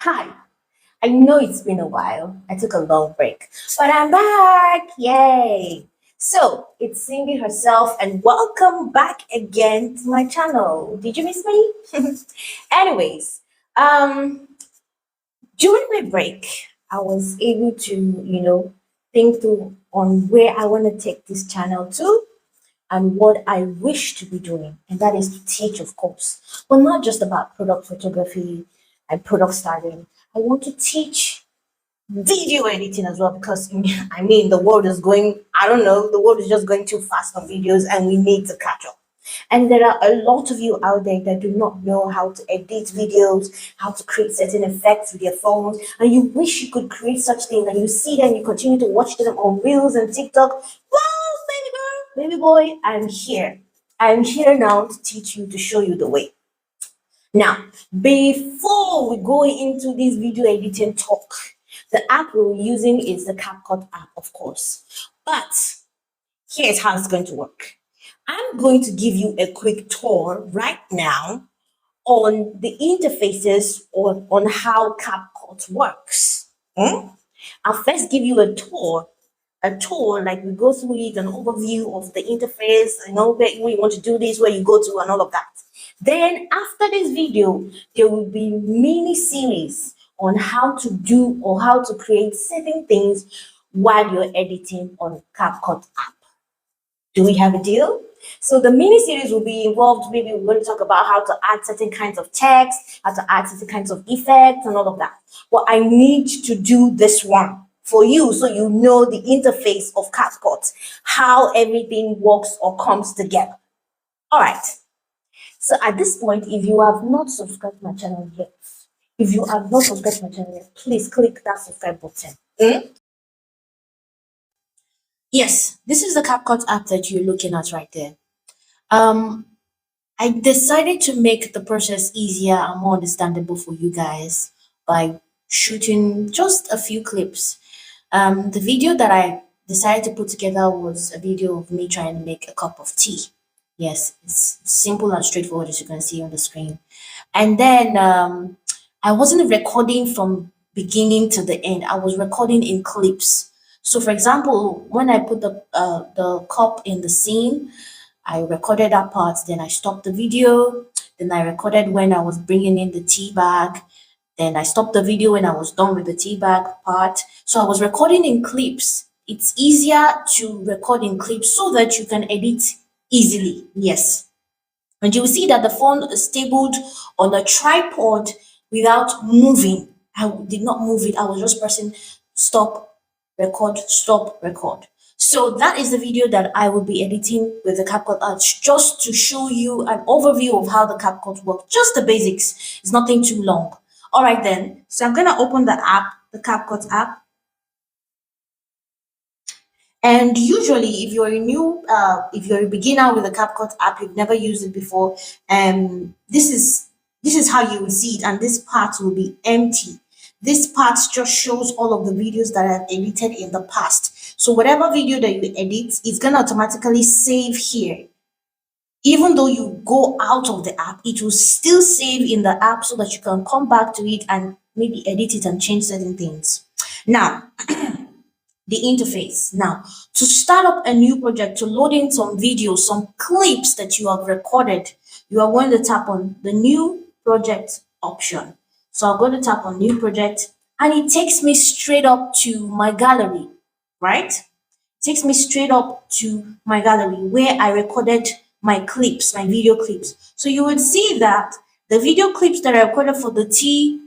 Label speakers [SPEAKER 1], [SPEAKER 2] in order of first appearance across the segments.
[SPEAKER 1] Hi, I know it's been a while. I took a long break, but I'm back. Yay! So it's Cindy herself, and welcome back again to my channel. Did you miss me? Anyways, um, during my break, I was able to, think through on where I want to take this channel to and what I wish to be doing, and that is to teach, of course, but not just about product photography and product styling. I want to teach video editing as well because I mean, the world is going, I don't know, the world is just going too fast on videos and we need to catch up. And there are a lot of you out there that do not know how to edit videos, how to create certain effects with your phones, and you wish you could create such things, and you see them, you continue to watch them on Reels and TikTok. Well, baby girl, baby boy, I'm here. I'm here now to teach you, to show you the way. Now, before we go into this video editing talk, the app we're using is the CapCut app, of course. But here's how it's going to work. I'm going to give you a quick tour right now on the interfaces or on how CapCut works. I'll first give you a tour, like we go through it, an overview of the interface, where you want to do this, where you go to, and all of that. Then after this video, there will be mini series on how to do or how to create certain things while you're editing on CapCut app. Do we have a deal? So the mini series will be involved. Maybe we're going to talk about how to add certain kinds of text, how to add certain kinds of effects, and all of that. Well, I need to do this one for you so you know the interface of CapCut, how everything works or comes together. All right. So at this point, if you have not subscribed to my channel yet, please click that subscribe button. Yes, this is the CapCut app that you're looking at right there. I decided to make the process easier and more understandable for you guys by shooting just a few clips. The video that I decided to put together was a video of me trying to make a cup of tea. Yes, it's simple and straightforward, as you can see on the screen. And then I wasn't recording from beginning to the end. I was recording in clips. So, for example, when I put the cup in the scene, I recorded that part. Then I stopped the video. Then I recorded when I was bringing in the tea bag. Then I stopped the video when I was done with the tea bag part. So I was recording in clips. It's easier to record in clips so that you can edit easily. Yes. And you will see that the phone is stabled on a tripod without moving. I did not move it. I was just pressing stop, record, stop, record. So that is the video that I will be editing with the CapCut app, just to show you an overview of how the CapCut works. Just the basics. It's nothing too long. All right then. So I'm going to open the app, the CapCut app. And usually, if you're a beginner with a CapCut app, you've never used it before, this is how you will see it, and this part will be empty. This part just shows all of the videos that I've edited in the past. So whatever video that you edit, it's gonna automatically save here. Even though you go out of the app, it will still save in the app so that you can come back to it and maybe edit it and change certain things. Now, the interface. Now, to start up a new project, to load in some videos, some clips that you have recorded, you are going to tap on the new project option. So I'm going to tap on new project, and it takes me straight up to my gallery, right? It takes me straight up to my gallery where I recorded my clips, my video clips. So you would see that the video clips that I recorded for the tea,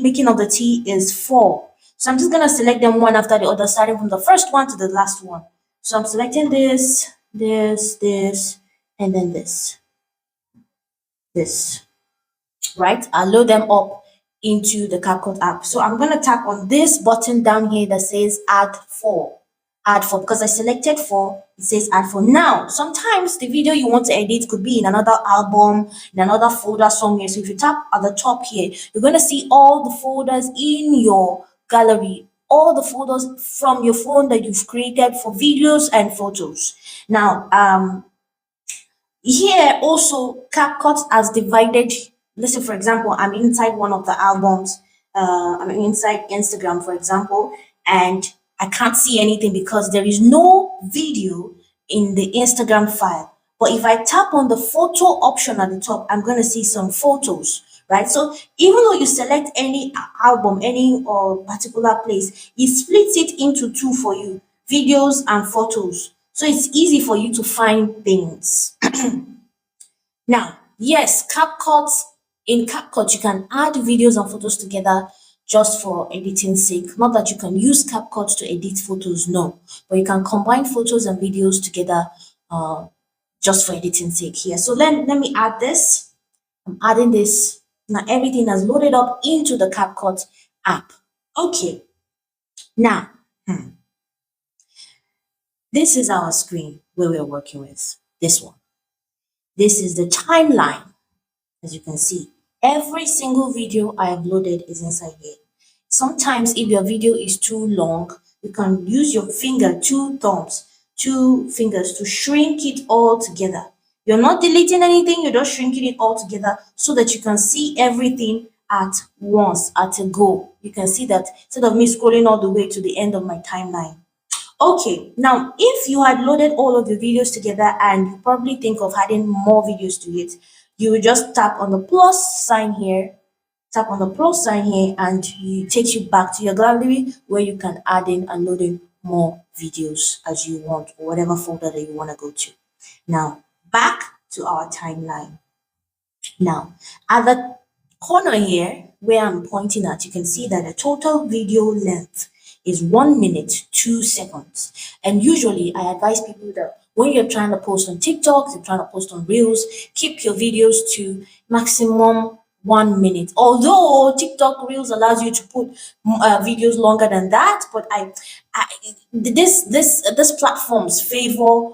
[SPEAKER 1] making of the tea is 4. So I'm just going to select them one after the other, starting from the first one to the last one. So I'm selecting this, and then this, right? I'll load them up into the CapCut app. So I'm going to tap on this button down here that says add 4, because I selected 4, it says add 4. Now, sometimes the video you want to edit could be in another album, in another folder somewhere. So if you tap at the top here, you're going to see all the folders in your gallery, all the photos from your phone that you've created for videos and photos. Now, here also CapCut has divided let's say for example, I'm inside one of the albums, I'm inside Instagram, for example, and I can't see anything because there is no video in the Instagram file. But if I tap on the photo option at the top, I'm going to see some photos, right? So even though you select any album, any or particular place, it splits it into two for you, videos and photos. So it's easy for you to find things. Now, yes, in CapCut, you can add videos and photos together just for editing sake. Not that you can use CapCut to edit photos, no. But you can combine photos and videos together uh, just for editing sake here. So let me add this. I'm adding this. Now everything has loaded up into the CapCut app. Okay. Now, this is our screen where we're working with. This one. This is the timeline. As you can see, every single video I have loaded is inside here. Sometimes if your video is too long, you can use your finger, two fingers to shrink it all together. You're not deleting anything, you're just shrinking it all together so that you can see everything at once, at a go. You can see that instead of me scrolling all the way to the end of my timeline. Okay, now if you had loaded all of your videos together and you probably think of adding more videos to it, you will just tap on the plus sign here, and it takes you back to your gallery where you can add in and load in more videos as you want, or whatever folder that you want to go to. Now, back to our timeline. Now, at the corner here where I'm pointing at, you can see that the total video length is 1 minute 2 seconds. And usually I advise people that when you're trying to post on TikTok, you're trying to post on Reels, keep your videos to maximum 1 minute. Although TikTok Reels allows you to put videos longer than that, but this platforms favor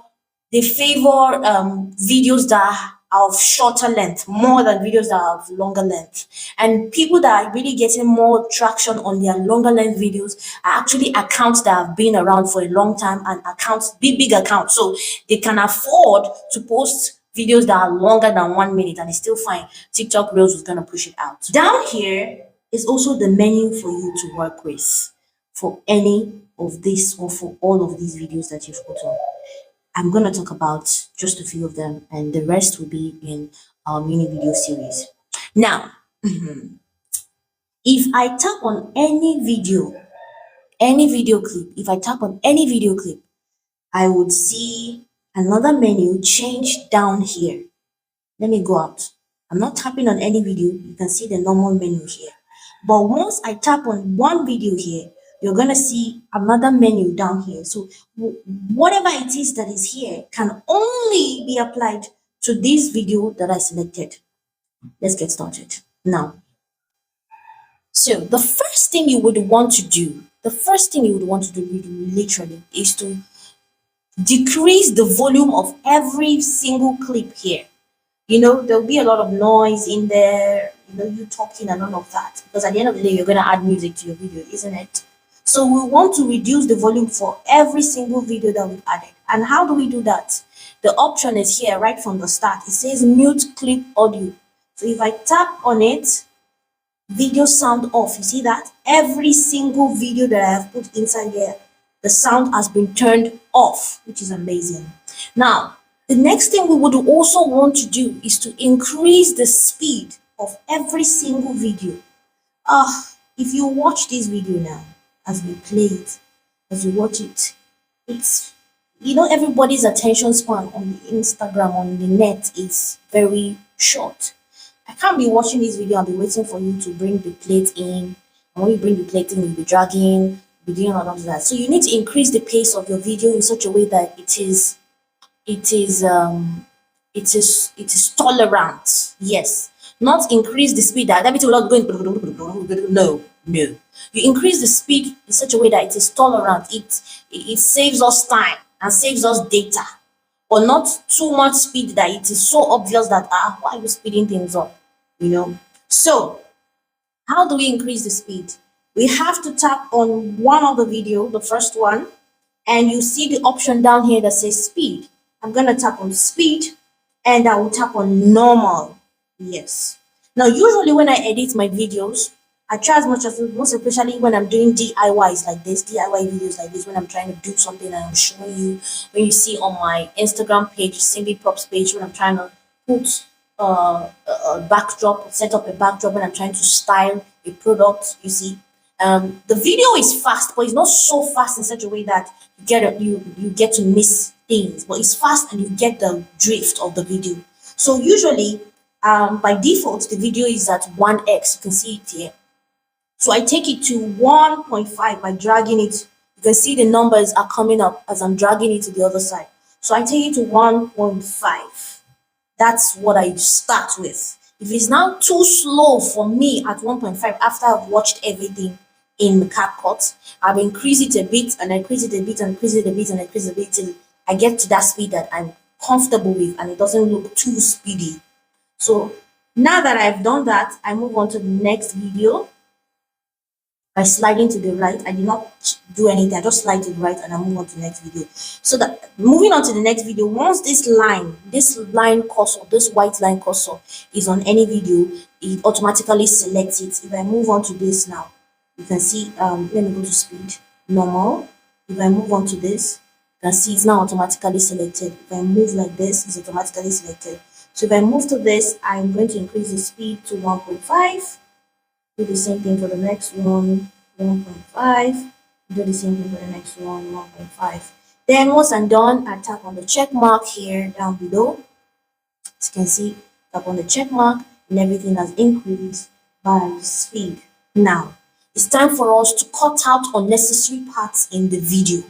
[SPEAKER 1] videos that are of shorter length more than videos that are of longer length. And people that are really getting more traction on their longer length videos are actually accounts that have been around for a long time, and accounts, big accounts. So they can afford to post videos that are longer than 1 minute and it's still fine. TikTok Reels is going to push it out. Down here is also the menu for you to work with for any of this or for all of these videos that you've put on. I'm going to talk about just a few of them, and the rest will be in our mini video series. Now, if I tap on any video clip, I would see another menu change down here. Let me go out. I'm not tapping on any video. You can see the normal menu here. But once I tap on one video here, you're going to see another menu down here. So whatever it is that is here can only be applied to this video that I selected. Let's get started. Now, so the first thing you would want to do literally is to decrease the volume of every single clip here. There'll be a lot of noise in there, you talking and all of that. Because at the end of the day, you're going to add music to your video, isn't it? So we want to reduce the volume for every single video that we've added. And how do we do that? The option is here right from the start. It says mute clip audio. So if I tap on it, video sound off. You see that? Every single video that I have put inside here, the sound has been turned off, which is amazing. Now, the next thing we would also want to do is to increase the speed of every single video. If you watch this video now, as we play it, as you watch it, it's, everybody's attention span on the Instagram, on the net is very short. I can't be watching this video and be waiting for you to bring the plate in. And when you bring the plate in, you'll be dragging, be doing all of that. So you need to increase the pace of your video in such a way that it is tolerant. Yes, not increase the speed that everything will not going. No. You increase the speed in such a way that it is tolerant. It saves us time and saves us data, but not too much speed that it is so obvious that why are you speeding things up? So how do we increase the speed? We have to tap on one of the video, the first one, and you see the option down here that says speed. I'm going to tap on speed and I will tap on normal. Yes. Now, usually when I edit my videos, I try as much as, most especially when I'm doing DIYs like this, DIY videos like this, when I'm trying to do something and I'm showing you, when you see on my Instagram page, Cindy Props page, when I'm trying to put a backdrop, set up a backdrop, when I'm trying to style a product, you see. The video is fast, but it's not so fast in such a way that you get to miss things, but it's fast and you get the drift of the video. So usually, by default, the video is at 1x. You can see it here. So I take it to 1.5 by dragging it. You can see the numbers are coming up as I'm dragging it to the other side. So I take it to 1.5. That's what I start with. If it's now too slow for me at 1.5 after I've watched everything in the CapCut, I'll increase it a bit and increase it a bit and increase it a bit and increase it a bit till I get to that speed that I'm comfortable with and it doesn't look too speedy. So now that I've done that, I move on to the next video by sliding to the right. I did not do anything, I just slide to the right and I move on to the next video. So that moving on to the next video, once this line cursor, this white line cursor is on any video, it automatically selects it. If I move on to this now, you can see, let me go to speed, normal. If I move on to this, you can see it's now automatically selected. If I move like this, it's automatically selected. So if I move to this, I'm going to increase the speed to 1.5. Do the same thing for the next one, 1.5. Do the same thing for the next one, 1.5. Then once I'm done, I tap on the check mark here down below. As you can see, tap on the check mark and everything has increased by speed. Now, it's time for us to cut out unnecessary parts in the video.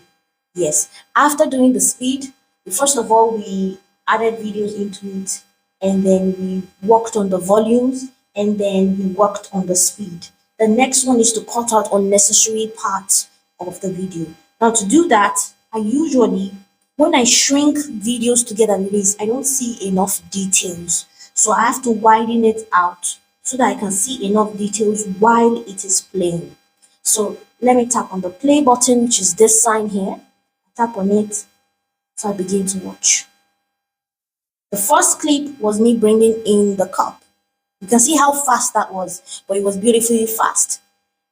[SPEAKER 1] Yes, after doing the speed, first of all, we added videos into it, and then we worked on the volumes, and then we worked on the speed. The next one is to cut out unnecessary parts of the video. Now, to do that, I usually, when I shrink videos together with this, I don't see enough details. So I have to widen it out so that I can see enough details while it is playing. So let me tap on the play button, which is this sign here. Tap on it, so I begin to watch. The first clip was me bringing in the cup. You can see how fast that was, but it was beautifully fast.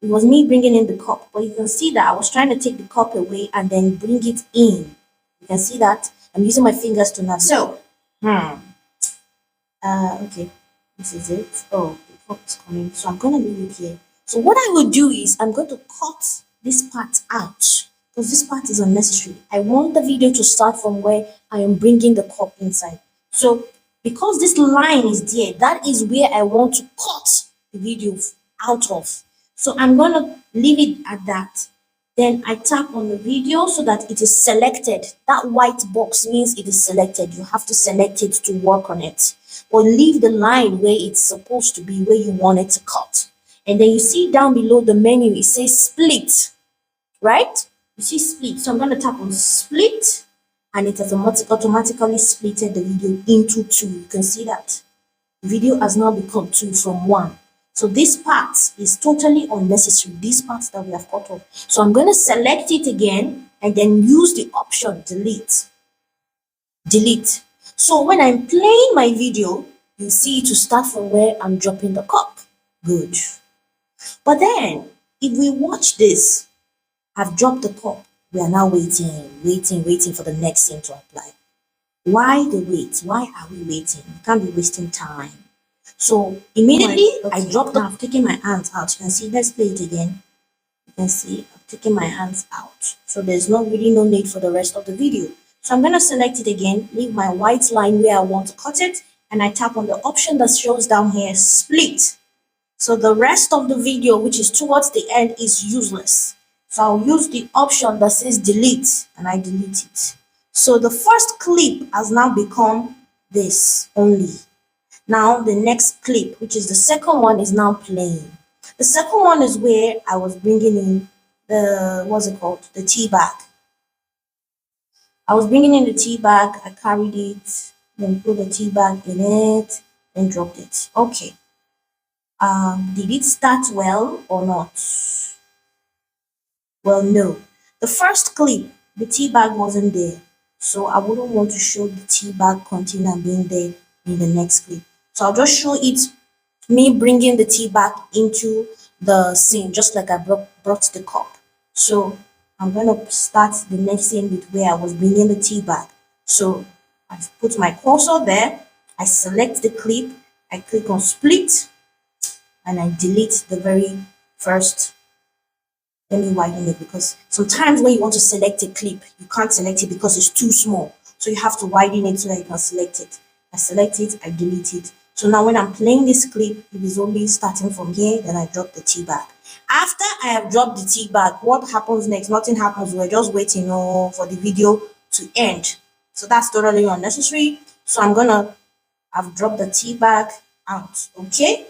[SPEAKER 1] It was me bringing in the cup, but you can see that I was trying to take the cup away and then bring it in. You can see that I'm using my fingers to navigate. So, okay, this is it. Oh, the cup is coming, so I'm gonna leave it here. So what I will do is I'm going to cut this part out because this part is unnecessary. I want the video to start from where I am bringing the cup inside. So because this line is there, that is where I want to cut the video out of. So I'm going to leave it at that. Then I tap on the video so that it is selected. That white box means it is selected. You have to select it to work on it. Or leave the line where it's supposed to be, where you want it to cut. And then you see down below the menu, it says split, right? You see split. So I'm going to tap on split and it has automatically splitted the video into two. You can see that. The video has now become 2 from 1. So this part is totally unnecessary, these parts that we have cut off. So I'm going to select it again and then use the option delete. Delete. So when I'm playing my video, you see to start from where I'm dropping the cup. Good. But then, if we watch this, I've dropped the cup. We are now waiting for the next scene to apply. Why the wait? Why are we waiting? We can't be wasting time. So immediately I dropped the, I've taken my hands out. You can see, let's play it again. You can see I've taken my hands out. So there's no need for the rest of the video. So I'm going to select it again, leave my white line where I want to cut it, and I tap on the option that shows down here, split. So the rest of the video, which is towards the end, is useless. So I'll use the option that says delete, and I delete it. So the first clip has now become this only. Now the next clip, which is the second one, is now playing. The second one is where I was bringing in the, what's it called? The tea bag. I was bringing in the tea bag, I carried it, then put the tea bag in it, then dropped it. Okay. Did it start well or not? Well, no. The first clip, the tea bag wasn't there. So I wouldn't want to show the tea bag container being there in the next clip. So I'll just show it me bringing the tea bag into the scene, just like I brought the cup. So I'm going to start the next scene with where I was bringing the tea bag. So I put my cursor there, I select the clip, I click on split, and I delete the very first. Let me widen it, because sometimes when you want to select a clip, you can't select it because it's too small. So you have to widen it so that you can select it. I select it, I delete it. So now when I'm playing this clip, it is only starting from here, then I drop the tea bag. After I have dropped the tea bag, what happens next? Nothing happens. We're just waiting for the video to end. So that's totally unnecessary. So I've dropped the tea bag out. Okay.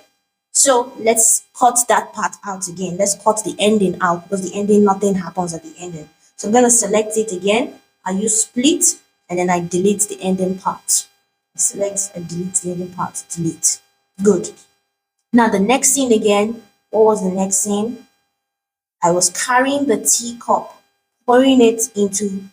[SPEAKER 1] So let's cut that part out again. Let's cut the ending out, because the ending, nothing happens at the ending. So I'm going to select it again. I use split, and then I delete the ending part. Select and delete the ending part. Delete. Good. Now the next scene again. What was the next scene? I was carrying the teacup, pouring it into,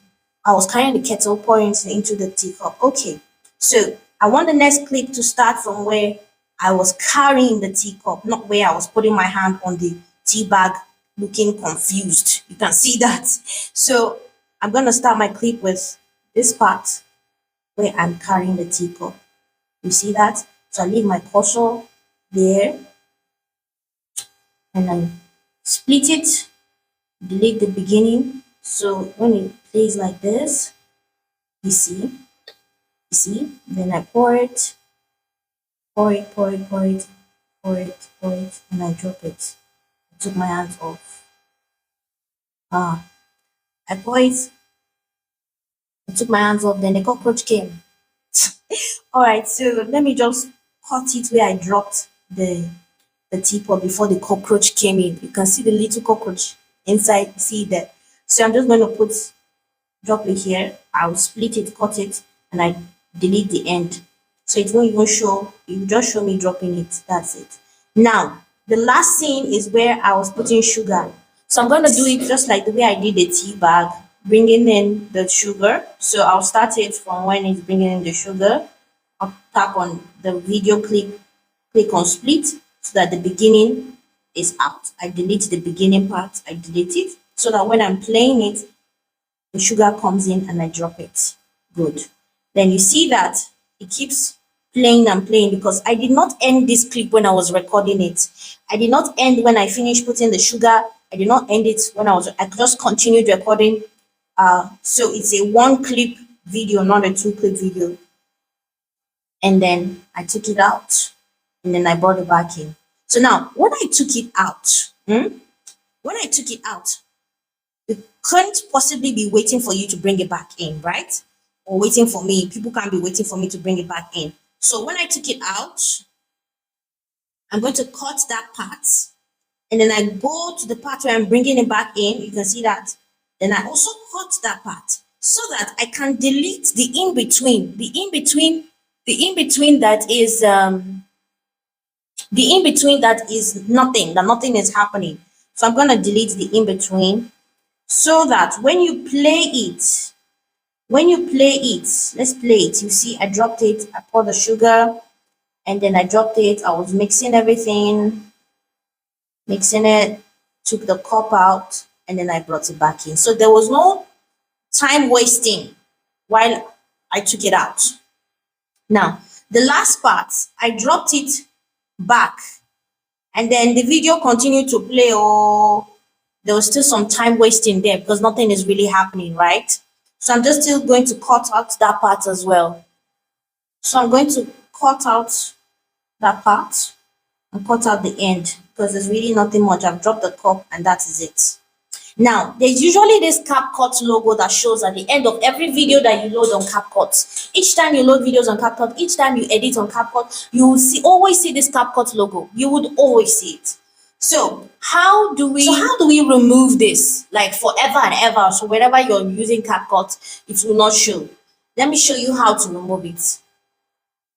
[SPEAKER 1] I was carrying the kettle, pouring it into the teacup. Okay, so I want the next clip to start from where I was carrying the teacup, not where I was putting my hand on the tea bag looking confused. You can see that. So I'm going to start my clip with this part where I'm carrying the teacup. You see that? So I leave my cursor there, and I split it, delete the beginning. So when it plays like this, you see, then I pour it, pour it, pour it, pour it, pour it, pour it, and I drop it. I took my hands off. I pour it, I took my hands off, then the cockroach came. All right, so let me just cut it where I dropped the teapot before the cockroach came in. You can see the little cockroach inside, see that. So I'm just going to drop it here. I'll split it, cut it, and I delete the end. So it won't even show, it will just show me dropping it. That's it. Now, the last scene is where I was putting sugar. So I'm going to do it just like the way I did the tea bag, bringing in the sugar. So I'll start it from when it's bringing in the sugar. I'll tap on the video clip, click on split, so that the beginning is out. I delete the beginning part, I delete it, so that when I'm playing it, the sugar comes in and I drop it. Good. Then you see that it keeps playing and playing, because I did not end this clip when I was recording it. I did not end when I finished putting the sugar. I did not end it when I just continued recording. So it's a one clip video, not a two clip video. And then I took it out, and then I brought it back in. So now when I took it out, you can't possibly be waiting for you to bring it back in, right? Or waiting for me. People can't be waiting for me to bring it back in. So when I took it out, I'm going to cut that part, and then I go to the part where I'm bringing it back in. You can see that. Then I also cut that part so that I can delete the in between. The in between that is nothing. That nothing is happening. So I'm going to delete the in between, so that when you play it, let's play it. You see, I dropped it, I poured the sugar, and then I dropped it. I was mixing everything, mixing it, took the cup out, and then I brought it back in. So there was no time wasting while I took it out. Now, the last part, I dropped it back, and then the video continued to play. Oh, there was still some time wasting there because nothing is really happening, right? So I'm just still going to cut out that part as well. So I'm going to cut out that part and cut out the end, because there's really nothing much. I've dropped the cup and that is it. Now, there's usually this CapCut logo that shows at the end of every video that you load on CapCut. Each time you load videos on CapCut, each time you edit on CapCut, you will always see this CapCut logo. You would always see it. So how do we remove this, like forever and ever? So whenever you're using CapCut, it will not show. Let me show you how to remove it.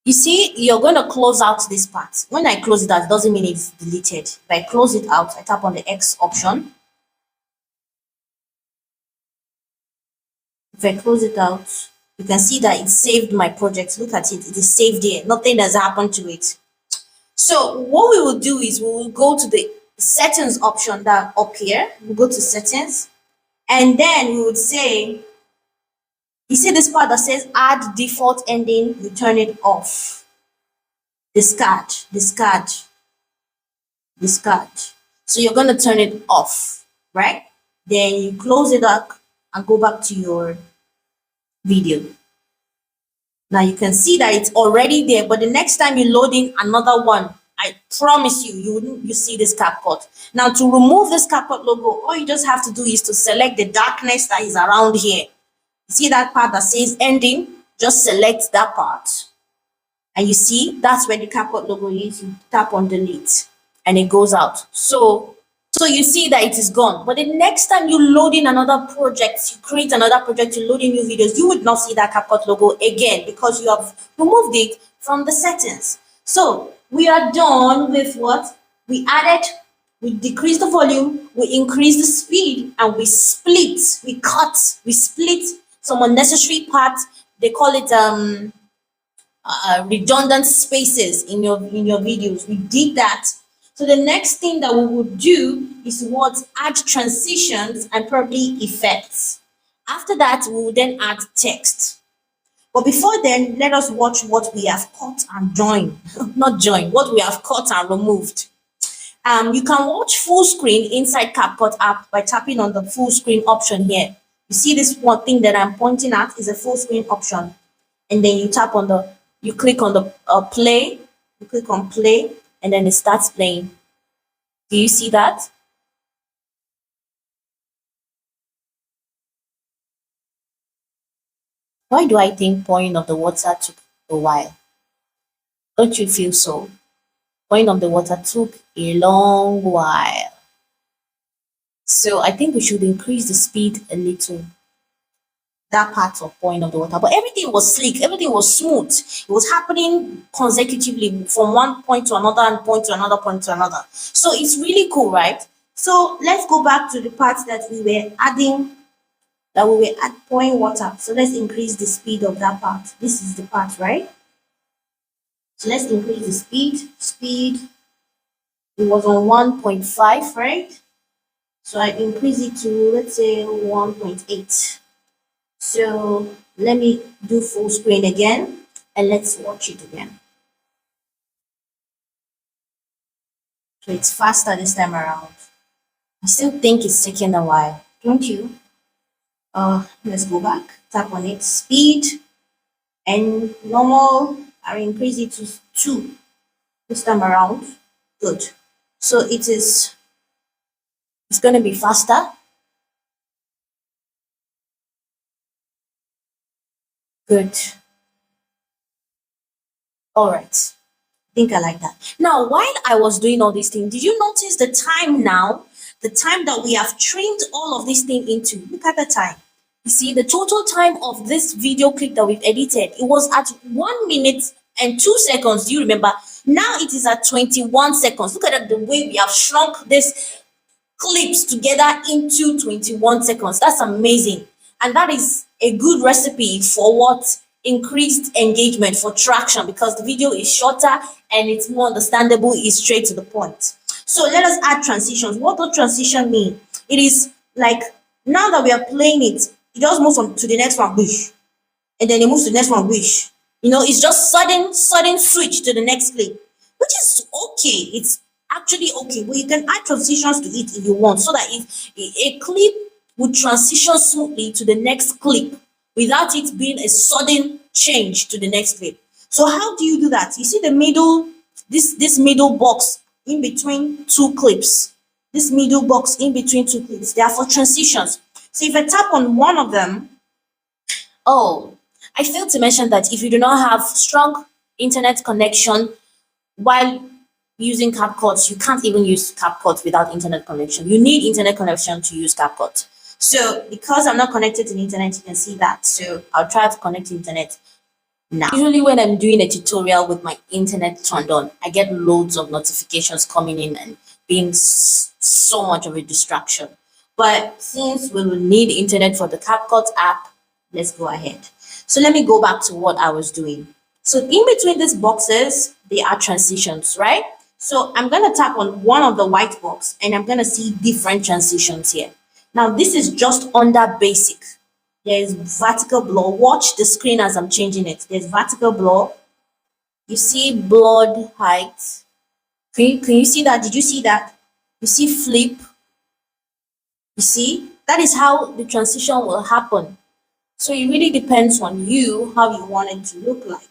[SPEAKER 1] You see, you're going to close out this part. When I close it out, it doesn't mean it's deleted. If I close it out, I tap on the X option. If I close it out, you can see that it saved my project. Look at it. It is saved here. Nothing has happened to it. So what we will do is we will go to the settings option that up here. We'll go to settings, and then we would say, you see this part that says add default ending, you turn it off. Discard, discard, discard. So you're going to turn it off, right? Then you close it up and go back to your video. Now you can see that it's already there, but the next time you load in another one, I promise you see this CapCut. Now to remove this CapCut logo, all you just have to do is to select the darkness that is around here. See that part that says ending? Just select that part. And you see, that's where the CapCut logo is. You tap on delete and it goes out. So you see that it is gone. But the next time you load in another project, you create another project, you load in new videos, you would not see that CapCut logo again because you have removed it from the settings. So we are done with what? We added, we decreased the volume, we increased the speed, and we split, we cut, we split some unnecessary parts. They call it redundant spaces in your videos. We did that. So the next thing that we would do is what? Add transitions and probably effects. After that, we will then add text. But before then, let us watch what we have cut and joined. Not joined, what we have cut and removed. You can watch full screen inside CapCut app by tapping on the full screen option here. You see this one thing that I'm pointing at is a full screen option. And then you tap on you click on the play, you click on play, and then it starts playing. Do you see that? Why do I think pouring of the water took a while? Don't you feel so? Pouring of the water took a long while. So I think we should increase the speed a little. That part of pouring of the water, but everything was slick, everything was smooth. It was happening consecutively from one point to another and point to another point to another. So it's really cool, right? So let's go back to the part that we were adding, pouring water. So let's increase the speed of that part. This is the part, right? So let's increase the speed. It was on 1.5, right? So I increase it to, let's say, 1.8. So let me do full screen again and let's watch it again. So it's faster this time around. I still think it's taking a while, don't you? Let's go back, tap on it, speed and normal. I increase it to 2 this time around. Good. So it's going to be faster. Good. All right. I think I like that. Now, while I was doing all these things, did you notice the time now? The time that we have trimmed all of this thing into. Look at the time. You see, the total time of this video clip that we've edited, it was at 1 minute and 2 seconds. Do you remember? Now it is at 21 seconds. Look at the way we have shrunk this clips together into 21 seconds. That's amazing. And that is a good recipe for what? Increased engagement, for traction, because the video is shorter and it's more understandable, it's straight to the point. So let us add transitions. What does transition mean? It is like now that we are playing it, it just moves on to the next one, wish, and then it moves to the next one, wish. You know, it's just sudden switch to the next clip, which is okay. It's actually okay, but you can add transitions to it if you want, so that if a clip would transition smoothly to the next clip without it being a sudden change to the next clip. So how do you do that? You see the middle, this middle box in between two clips. This middle box in between two clips, they are for transitions. So if I tap on one of them, oh, I failed to mention that if you do not have strong internet connection while using CapCut, you can't even use CapCut without internet connection. You need internet connection to use CapCut. So because I'm not connected to the internet, you can see that. So I'll try to connect to internet now. Usually when I'm doing a tutorial with my internet turned on, I get loads of notifications coming in and being so much of a distraction. But since we will need internet for the CapCut app, let's go ahead. So let me go back to what I was doing. So in between these boxes, there are transitions, right? So I'm going to tap on one of the white box and I'm going to see different transitions here. Now this is just under basic. There is vertical blur. Watch the screen as I'm changing it. There's vertical blur. You see blurred height. Can you see that? Did you see that? You see flip. You see? That is how the transition will happen. So it really depends on you how you want it to look like.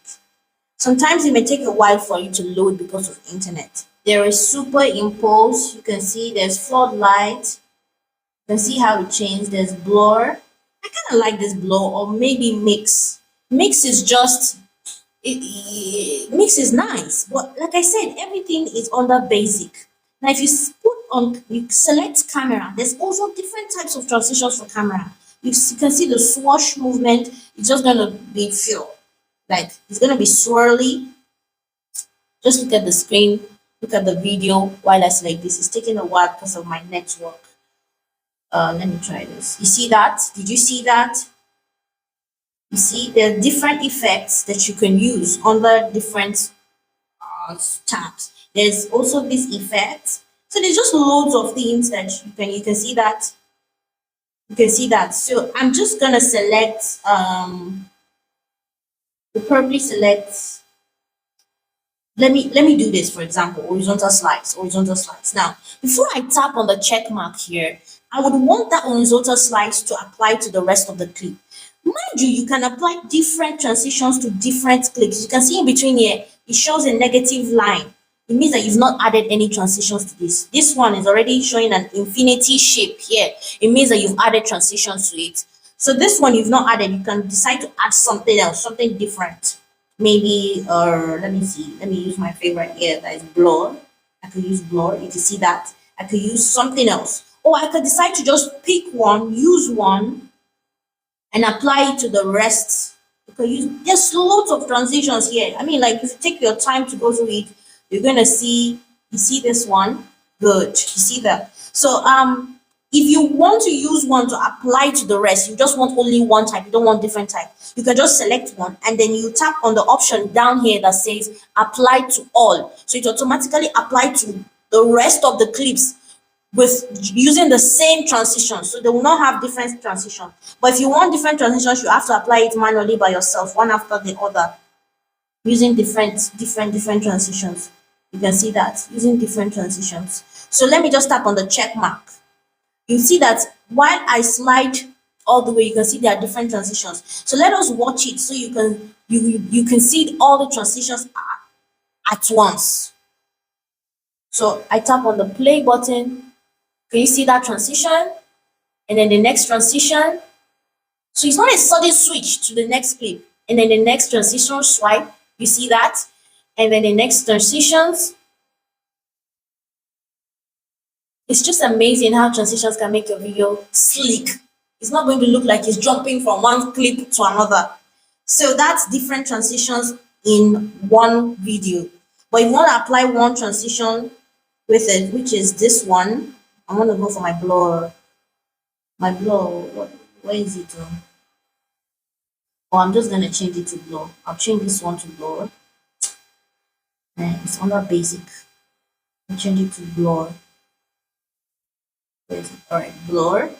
[SPEAKER 1] Sometimes it may take a while for you to load because of internet. There is superimpose. You can see there's floodlight. You can see how it changed. There's blur. I kind of like this blur, or maybe mix. Mix is just mix is nice, but like I said, everything is under basic. Now, if you put on, you select camera. There's also different types of transitions for camera. You can see the swash movement. It's just gonna be feel like it's gonna be swirly. Just look at the screen, look at the video while I select this. It's taking a while because of my network. Let me try this. You see that? Did you see that? You see, there are different effects that you can use under different tabs. There's also this effect. So there's just loads of things that you can see that. You can see that. So I'm just gonna select we'll probably select, let me do this, for example, horizontal slice, horizontal slice. Now, before I tap on the check mark here, I would want that horizontal slice to apply to the rest of the clip. Mind you, you can apply different transitions to different clips. You can see in between here, it shows a negative line. It means that you've not added any transitions to this. This one is already showing an infinity shape here. It means that you've added transitions to it. So this one you've not added, you can decide to add something else, something different. Maybe, let me see, let me use my favorite here, that is blur. I could use blur, you can see that. I could use something else. Or I could decide to just pick one, use one, and apply it to the rest. You can use, there's lots of transitions here. I mean, like if you take your time to go through it, you're gonna see, you see this one? Good, you see that? So if you want to use one to apply to the rest, you just want only one type, you don't want different type, you can just select one and then you tap on the option down here that says apply to all. So it automatically applies to the rest of the clips with using the same transition. So they will not have different transitions. But if you want different transitions, you have to apply it manually by yourself, one after the other, using different transitions. You can see that, using different transitions. So let me just tap on the check mark. You see that while I slide all the way, you can see there are different transitions. So let us watch it so you can see all the transitions at once. So I tap on the play button. Can you see that transition? And then the next transition. So it's not a sudden switch to the next clip. And then the next transition swipe. You see that? And then the next transitions. It's just amazing how transitions can make your video sleek. It's not going to look like it's jumping from one clip to another. So that's different transitions in one video. But if you want to apply one transition with it, which is this one, I'm going to go for my blur. My blur, where is it? Oh, I'm just going to change it to blur. I'll change this one to blur. And it's under basic. I'll change it to blur. All right, blur.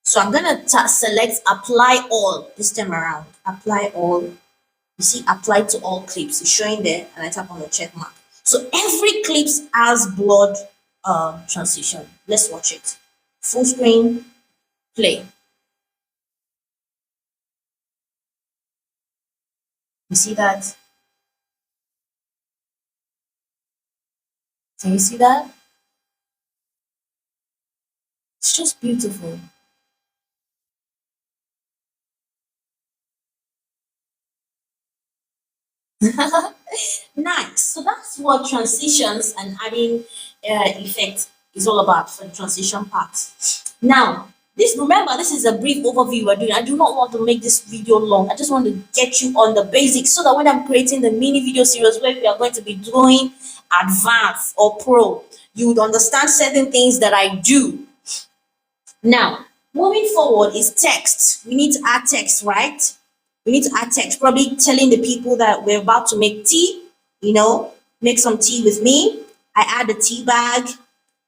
[SPEAKER 1] So I'm gonna select apply all this time around. Apply all. You see, apply to all clips. It's showing there, and I tap on the check mark. So every clips has blurred transition. Let's watch it. Full screen, play. You see that? Can you see that? It's just beautiful. Nice. So that's what transitions and adding effect is all about for the transition part. Now, remember, this is a brief overview we're doing. I do not want to make this video long. I just want to get you on the basics so that when I'm creating the mini video series where we are going to be doing advanced or pro, you would understand certain things that I do. Now, moving forward is text. We need to add text, right? We need to add text, probably telling the people that we're about to make tea, make some tea with me. I add a tea bag,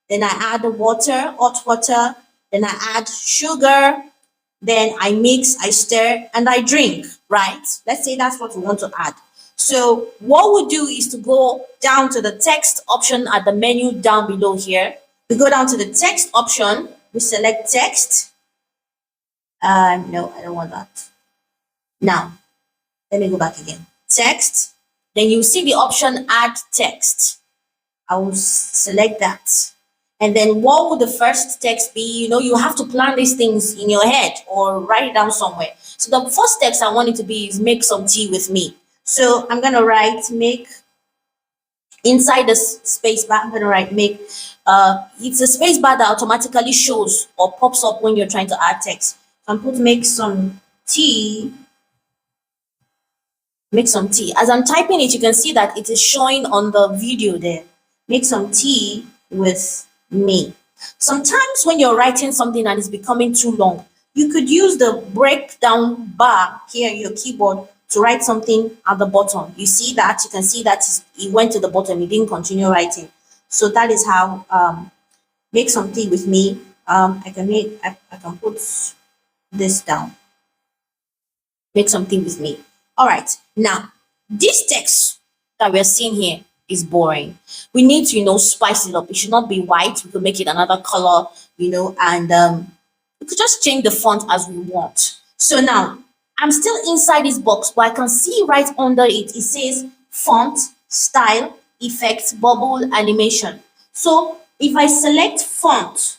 [SPEAKER 1] then I add the water, hot water, then I add sugar, then I mix, I stir, and I drink, right? Let's say that's what we want to add. So what we do is to go down to the text option at the menu down below here. We go down to the text option, we select text. No, I don't want that. Now, let me go back again. Text, then you see the option add text. I will select that. And then what would the first text be? You have to plan these things in your head or write it down somewhere. So the first text I want it to be is make some tea with me. So I'm going to write make, inside the space bar, I'm going to write make. It's a space bar that automatically shows or pops up when you're trying to add text. So I'm going to make some tea. Make some tea. As I'm typing it, you can see that it is showing on the video there. Make some tea with me. Sometimes when you're writing something and it's becoming too long, you could use the breakdown bar here, your keyboard, to write something at the bottom. You see that? You can see that it went to the bottom. It didn't continue writing. So that is how make some tea with me. I can put this down. Make some tea with me. All right. Now, this text that we're seeing here is boring. We need to, spice it up. It should not be white. We could make it another color, and we could just change the font as we want. So now, I'm still inside this box, but I can see right under it, it says font, style, effects, bubble, animation. So if I select font,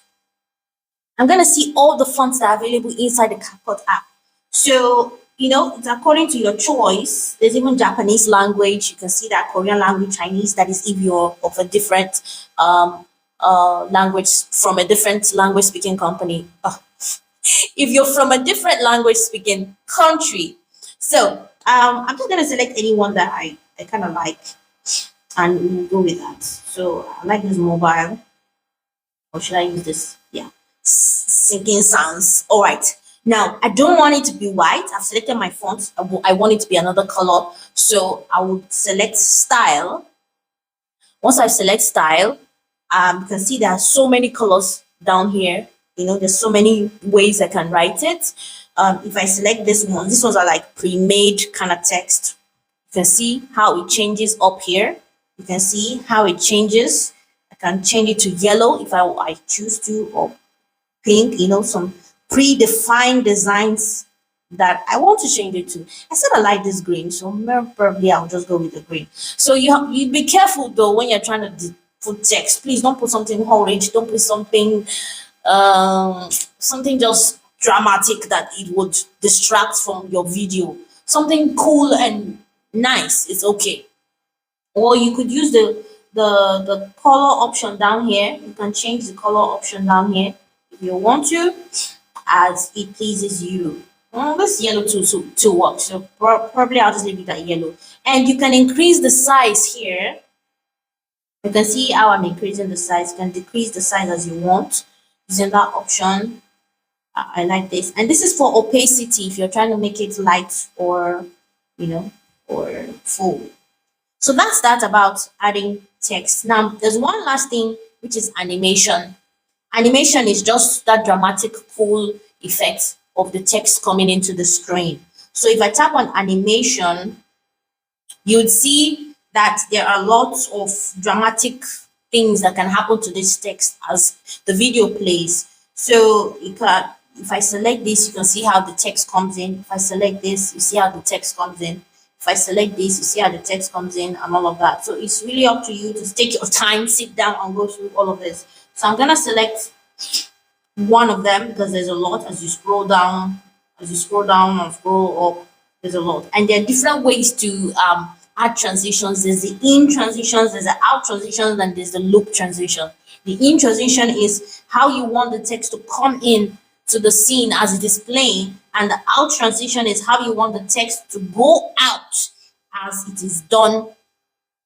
[SPEAKER 1] I'm going to see all the fonts that are available inside the CapCut app. So it's according to your choice. There's even Japanese language. You can see that Korean language, Chinese. That is if you're of a different language, from a different language speaking company. If you're from a different language speaking country. So I'm just going to select any one that I kind of like, and we'll go with that. So I like this mobile. Or should I use this? Yeah. Sinking sounds. All right. Now, I don't want it to be white. I've selected my font. I want it to be another color. So I will select style. Once I select style, you can see there are so many colors down here. There's so many ways I can write it. If I select this one, these ones are like pre-made kind of text. You can see how it changes up here. You can see how it changes. I can change it to yellow if I choose to, or pink, some predefined designs that I want to change it to. I said I like this green, so probably I'll just go with the green. So you be careful though when you're trying to put text. Please don't put something orange. Don't put something just dramatic that it would distract from your video. Something cool and nice is okay. Or you could use the color option down here. You can change the color option down here if you want to, as it pleases you. This yellow too works, so probably I'll just leave it at yellow. And you can increase the size here. You can see how I'm increasing the size. You can decrease the size as you want using that option. I like this. And this is for opacity, if you're trying to make it light or or full. So that's that about adding text. Now there's one last thing, which is animation. Animation is just that dramatic, cool effect of the text coming into the screen. So if I tap on animation, you'd see that there are lots of dramatic things that can happen to this text as the video plays. So if I select this, you can see how the text comes in. If I select this, you see how the text comes in. If I select this, you see how the text comes in and all of that. So it's really up to you to take your time, sit down and go through all of this. So I'm going to select one of them because there's a lot. As you scroll down and scroll up, there's a lot. And there are different ways to add transitions. There's the in transitions, there's the out transitions, and there's the loop transition. The in transition is how you want the text to come in to the scene as it is playing, and the out transition is how you want the text to go out as it is done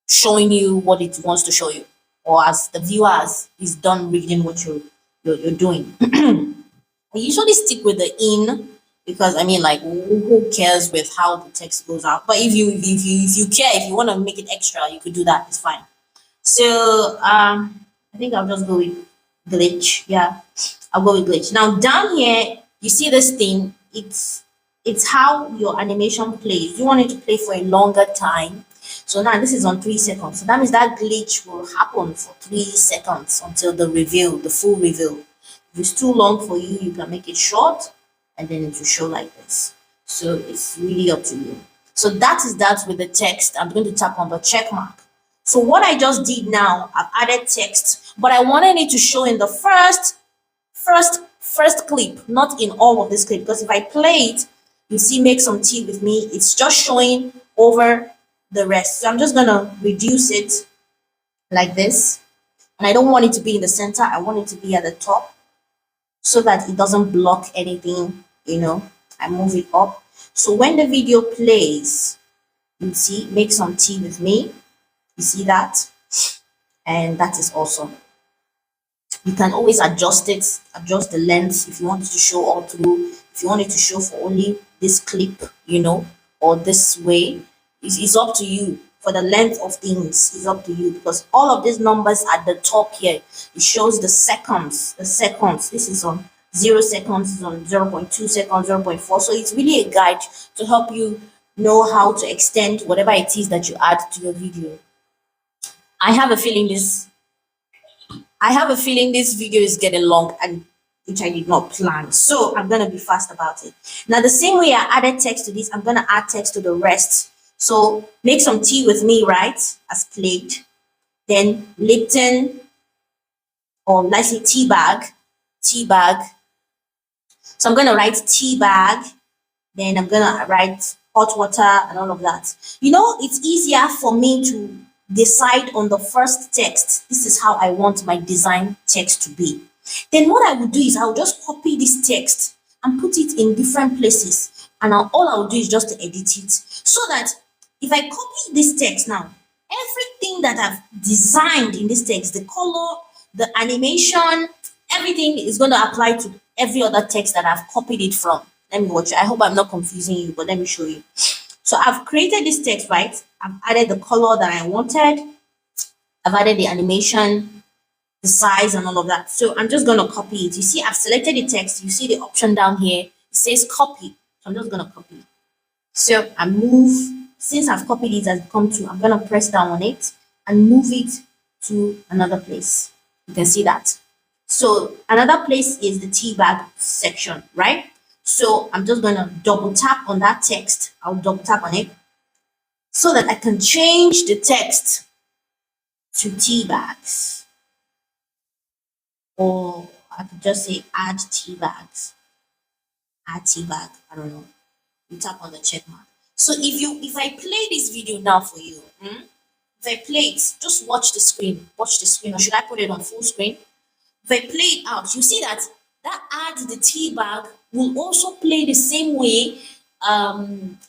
[SPEAKER 1] showing you what it wants to show you, or as the viewer is done reading what you're doing. I usually stick with the in because I mean, like, who cares with how the text goes out? But if you care, if you want to make it extra, you could do that. It's fine. So I think I'll just go with glitch. Yeah, I'll go with glitch. Now down here, you see this thing. It's how your animation plays. You want it to play for a longer time. So now this is on 3 seconds. So that means that glitch will happen for 3 seconds until the reveal, the full reveal. If it's too long for you, you can make it short and then it will show like this. So it's really up to you. So that is that with the text. I'm going to tap on the check mark. So what I just did now, I've added text, but I wanted it to show in the first clip, not in all of this clip, because if I play it, you see make some tea with me, it's just showing over the rest. So I'm just gonna reduce it like this, and I don't want it to be in the center, I want it to be at the top so that it doesn't block anything, you know. I move it up. So when the video plays, you see make some tea with me, you see that, and that is awesome. You can always adjust it, adjust the length if you want it to show all through, if you want it to show for only this clip, you know, or this way. It's up to you. For the length of things, it's up to you, because all of these numbers at the top here, it shows the seconds. This is on 0 seconds, is on 0.2 seconds, 0.4. So it's really a guide to help you know how to extend whatever it is that you add to your video. I have a feeling this video is getting long, and which I did not plan. So I'm going to be fast about it. Now, the same way I added text to this, I'm going to add text to the rest. So make some tea with me, right? As played. Then Lipton, or let's say tea bag. So I'm going to write tea bag. Then I'm going to write hot water and all of that. You know, it's easier for me to decide on the first text. This is how I want my design text to be. Then what I would do is I'll just copy this text and put it in different places. And all I'll do is just to edit it, so that if I copy this text now, everything that I've designed in this text, the color, the animation, everything is going to apply to every other text that I've copied it from. Let me watch it. I hope I'm not confusing you, but let me show you. So I've created this text, right? I've added the color that I wanted. I've added the animation, the size, and all of that. So I'm just going to copy it. You see, I've selected the text. You see the option down here. It says copy. So I'm just going to copy it. So I move. Since I've copied it, has become 2, I'm going to press down on it and move it to another place. You can see that. So another place is the tea bag section, right? So I'm just going to double tap on that text. I'll double tap on it so that I can change the text to tea bags. Or I could just say add tea bags. Add tea bag. I don't know. You tap on the check mark. So if I play this video now for you, if I play it, just watch the screen, or should I put it on full screen? If I play it out, you see that add the tea bag will also play the same way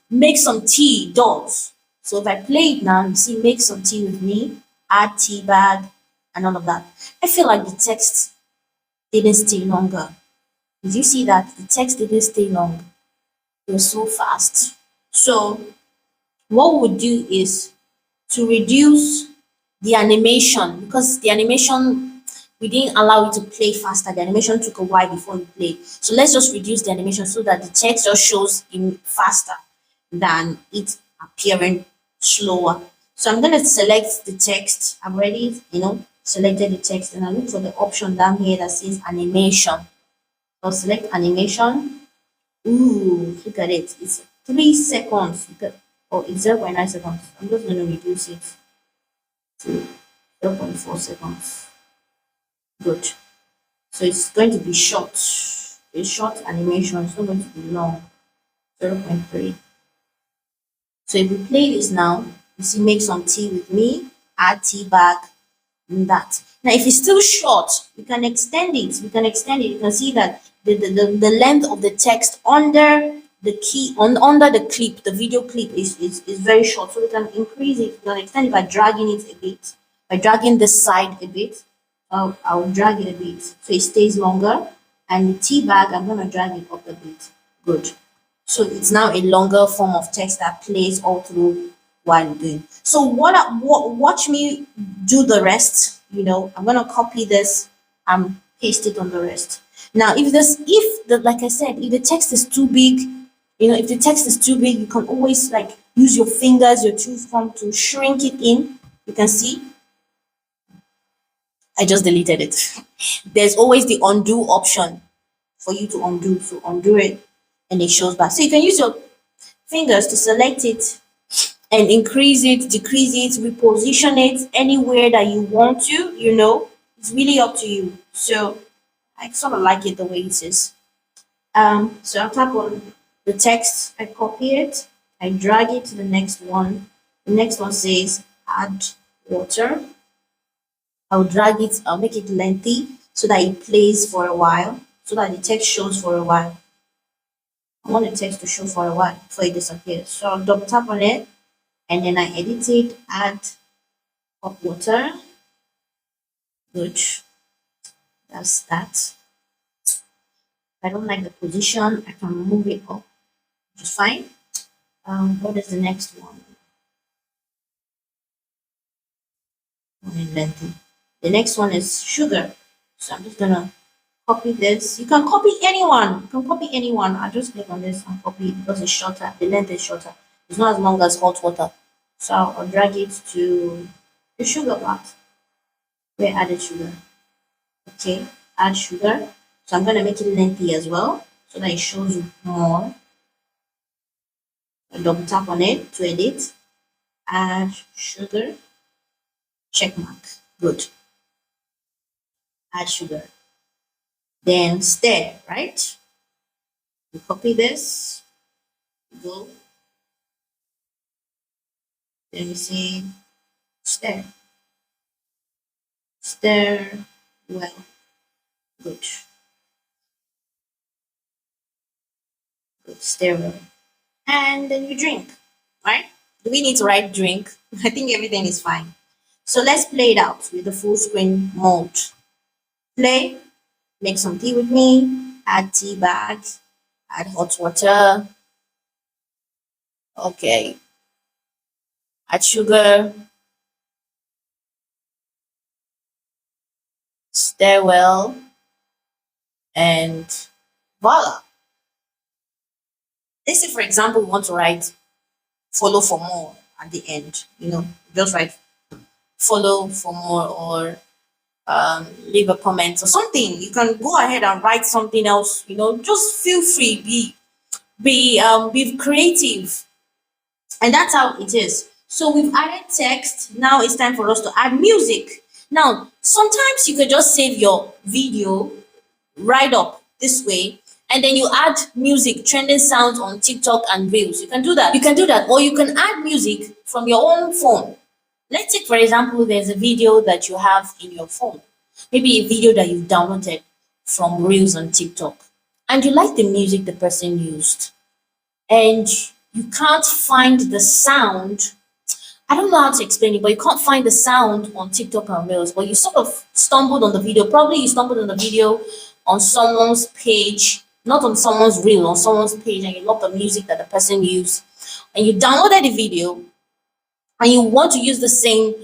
[SPEAKER 1] make some tea does. So if I play it now, you see make some tea with me, add tea bag, and all of that. I feel like the text didn't stay longer. Did you see that? The text didn't stay long. It was so fast. So what we would do is to reduce the animation, because the animation, we didn't allow it to play faster. The animation took a while before it played. So let's just reduce the animation so that the text just shows in faster than it appearing slower. So I'm going to select the text. I've already, selected the text, and I look for the option down here that says animation. So select animation. Ooh, look at it. It's 3 seconds. It's 0.9 seconds. I'm just going to reduce it to 0.4 seconds. Good. So it's going to be short. A short animation. It's not going to be long. 0.3. So if we play this now, you see make some tea with me, add tea bag, and that. Now if it's still short, we can extend it. You can see that the length of the text under the under the clip, the video clip is very short. So we can increase it, we can extend it by dragging it a bit. By dragging this side a bit. I'll drag it a bit so it stays longer. And the tea bag, I'm gonna drag it up a bit. Good. So it's now a longer form of text that plays all through while you're doing. So watch me do the rest. I'm gonna copy this and paste it on the rest. Now, like I said, if the text is too big, if the text is too big, you can always like use your fingers, your tool form to shrink it in. You can see I just deleted it. There's always the undo option for you to undo. So undo it and it shows back. So you can use your fingers to select it and increase it, decrease it, reposition it anywhere that you want to, it's really up to you. So I sort of like it the way it is. So I'll tap on the text, I copy it, I drag it to the next one. The next one says add water. I'll drag it, I'll make it lengthy so that it plays for a while, so that the text shows for a while. I want the text to show for a while before it disappears. So I'll double tap on it and then I edit it, add hot water. Good. That's that. If I don't like the position, I can move it up, which is fine. What is the next one? Lengthy. The next one is sugar. So I'm just gonna copy this. You can copy anyone. I'll just click on this and copy it because it's shorter. The length is shorter. It's not as long as hot water. So I'll drag it to the sugar part. We added sugar. Okay, add sugar. So I'm gonna make it lengthy as well so that it shows you more. I'll double tap on it to edit. Add sugar. Check mark. Good. Add sugar. Then stir, right? You copy this, go. Then you see stir. Stir well. Good. Good. Stir well. And then you drink, right? Do we need to write drink? I think everything is fine. So let's play it out with the full screen mode. Play, make some tea with me, add tea bag, add hot water. Okay. Add sugar. Stir well. And voila. Let's say, for example, we want to write follow for more at the end. Just write follow for more or leave a comment or something. You can go ahead and write something else. Just feel free. Be creative, and that's how it is. So we've added text. Now it's time for us to add music. Now, sometimes you could just save your video right up this way, and then you add music, trending sounds on TikTok and Reels. You can do that. Or you can add music from your own phone. Let's take, for example, there's a video that you have in your phone, maybe a video that you've downloaded from Reels on TikTok, and you like the music the person used, and you can't find the sound. I don't know how to explain it, but you can't find the sound on TikTok and Reels, but you sort of stumbled on the video. Probably you stumbled on the video on someone's page, not on someone's reel, on someone's page, and you love the music that the person used, and you downloaded the video, and you want to use the same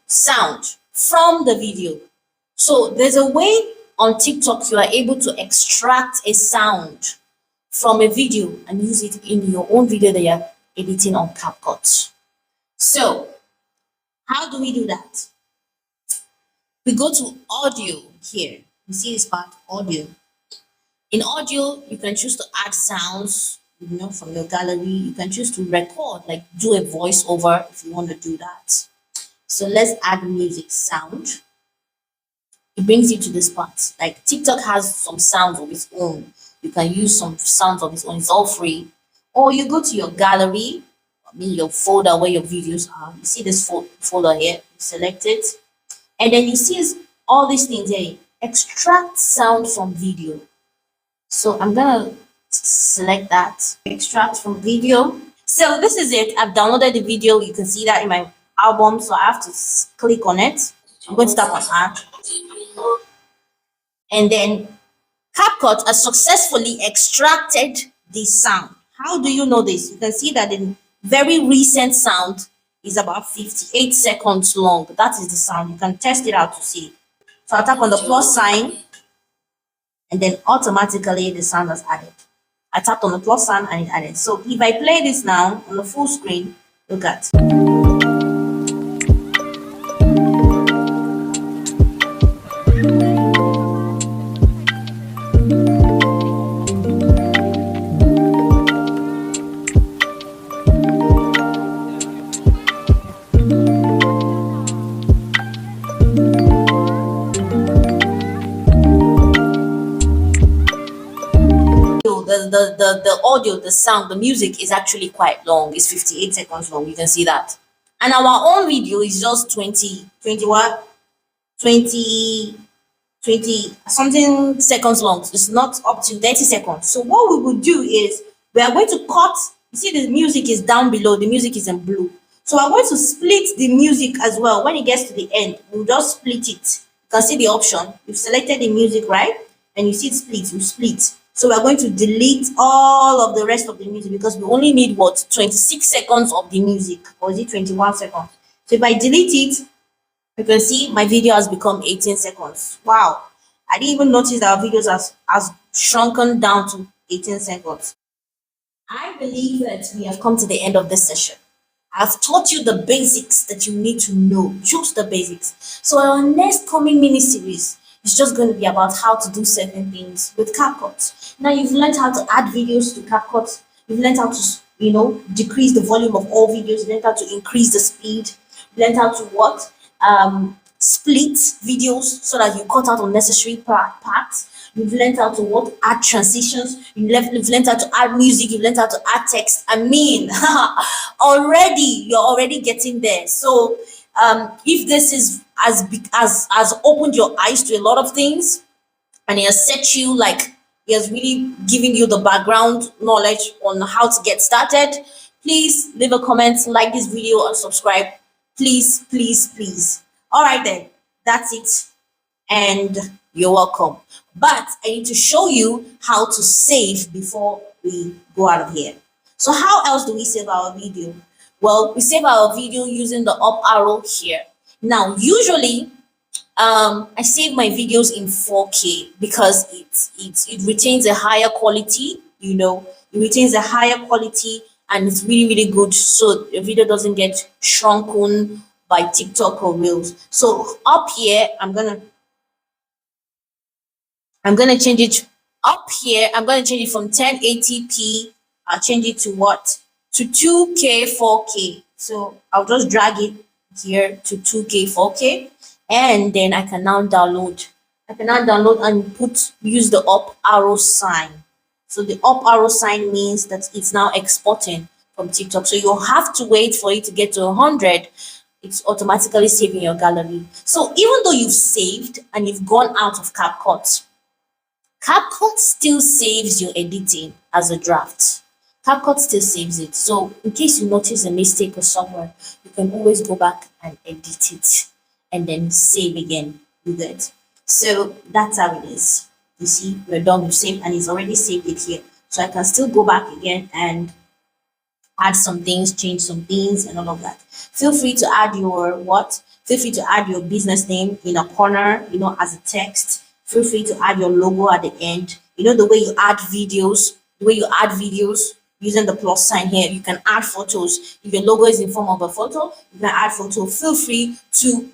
[SPEAKER 1] sound from the video. So there's a way on TikTok you are able to extract a sound from a video and use it in your own video that you're editing on CapCut. So how do we do that? We go to audio here. You see this part, audio. In audio, you can choose to add sounds, from your gallery. You can choose to record, like do a voiceover if you want to do that. So let's add music sound. It brings you to this part. Like TikTok has some sounds of its own. You can use some sounds of its own. It's all free. Or you go to your gallery, your folder where your videos are. You see this folder here. You select it. And then you see all these things here. Extract sound from video. So I'm going to select that. Extract from video. So this is it. I've downloaded the video. You can see that in my album. So I have to click on it. I'm going to tap on add. And then CapCut has successfully extracted the sound. How do you know this? You can see that the very recent sound is about 58 seconds long. That is the sound. You can test it out to see. So I tap on the plus sign and then automatically the sound is added. I tapped on the plus sign and it added. So if I play this now on the full screen, look at. The audio, the sound, the music is actually quite long. It's 58 seconds long. You can see that. And our own video is just 20 what? 20 20 something seconds long. It's not up to 30 seconds. So what we will do is we are going to cut. You see the music is down below. The music is in blue. So we're going to split the music as well. When it gets to the end, we'll just split it. You can see the option. You've selected the music, right? And you see it split. You split. So we're going to delete all of the rest of the music because we only need what, 26 seconds of the music, or is it 21 seconds? So if I delete it, you can see my video has become 18 seconds. Wow. I didn't even notice that our videos has shrunken down to 18 seconds. I believe that we have come to the end of this session. I've taught you the basics that you need to know, just the basics. So our next coming mini series is just going to be about how to do certain things with CapCut. Now you've learned how to add videos to CapCut. You've learned how to, decrease the volume of all videos. You've learned how to increase the speed. You've learned how to what? Split videos so that you cut out unnecessary parts. You've learned how to what? Add transitions. You've learned how to add music. You've learned how to add text. I mean, you're already getting there. So if this is as opened your eyes to a lot of things, and it has set you, like, it has really given you the background knowledge on how to get started, please leave a comment, like this video, and subscribe. Please, please, please. All right then, that's it, and you're welcome. But I need to show you how to save before we go out of here. So how else do we save our video? Well, we save our video using the up arrow here. Now, usually, I save my videos in 4K because it retains a higher quality. It retains a higher quality, and it's really, really good, so the video doesn't get shrunken by TikTok or Reels. So up here, I'm gonna change it. Up here, I'm gonna change it from 1080p. I'll change it to what? To 2K 4K. So I'll just drag it here to 2K 4K, and then I can now download. And use the up arrow sign. So the up arrow sign means that it's now exporting from TikTok. So you'll have to wait for it to get to 100. It's automatically saving your gallery. So even though you've saved and you've gone out of CapCut, CapCut still saves your editing as a draft. CapCut still saves it. So in case you notice a mistake or somewhere, you can always go back and edit it and then save again. You get. So that's how it is. You see, we're done with save, and it's already saved it here. So I can still go back again and add some things, change some things, and all of that. Feel free to add your Feel free to add your business name in a corner, as a text. Feel free to add your logo at the end. The way you add videos, using the plus sign here, you can add photos. If your logo is in form of a photo, you can add photo. Feel free to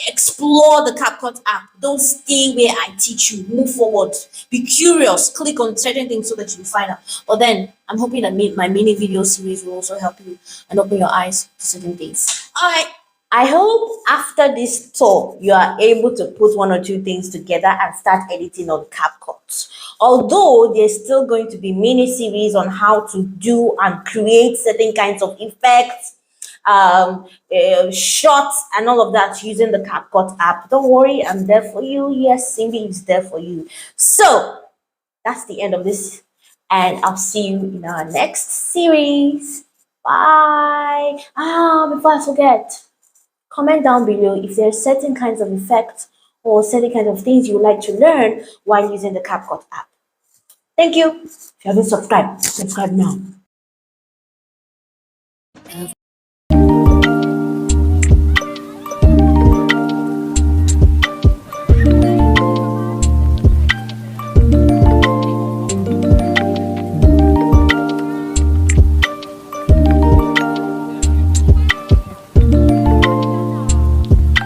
[SPEAKER 1] explore the CapCut app. Don't stay where I teach you. Move forward. Be curious. Click on certain things so that you can find out. But then I'm hoping that my mini video series will also help you and open your eyes to certain things. All right. I hope after this talk, you are able to put one or two things together and start editing on CapCut. Although there's still going to be mini series on how to do and create certain kinds of effects, shots, and all of that using the CapCut app. Don't worry, I'm there for you. Yes, Cindy is there for you. So that's the end of this, and I'll see you in our next series. Bye. Before I forget, comment down below if there are certain kinds of effects or certain kind of things you like to learn while using the CapCut app. Thank you. If you haven't subscribed, subscribe now.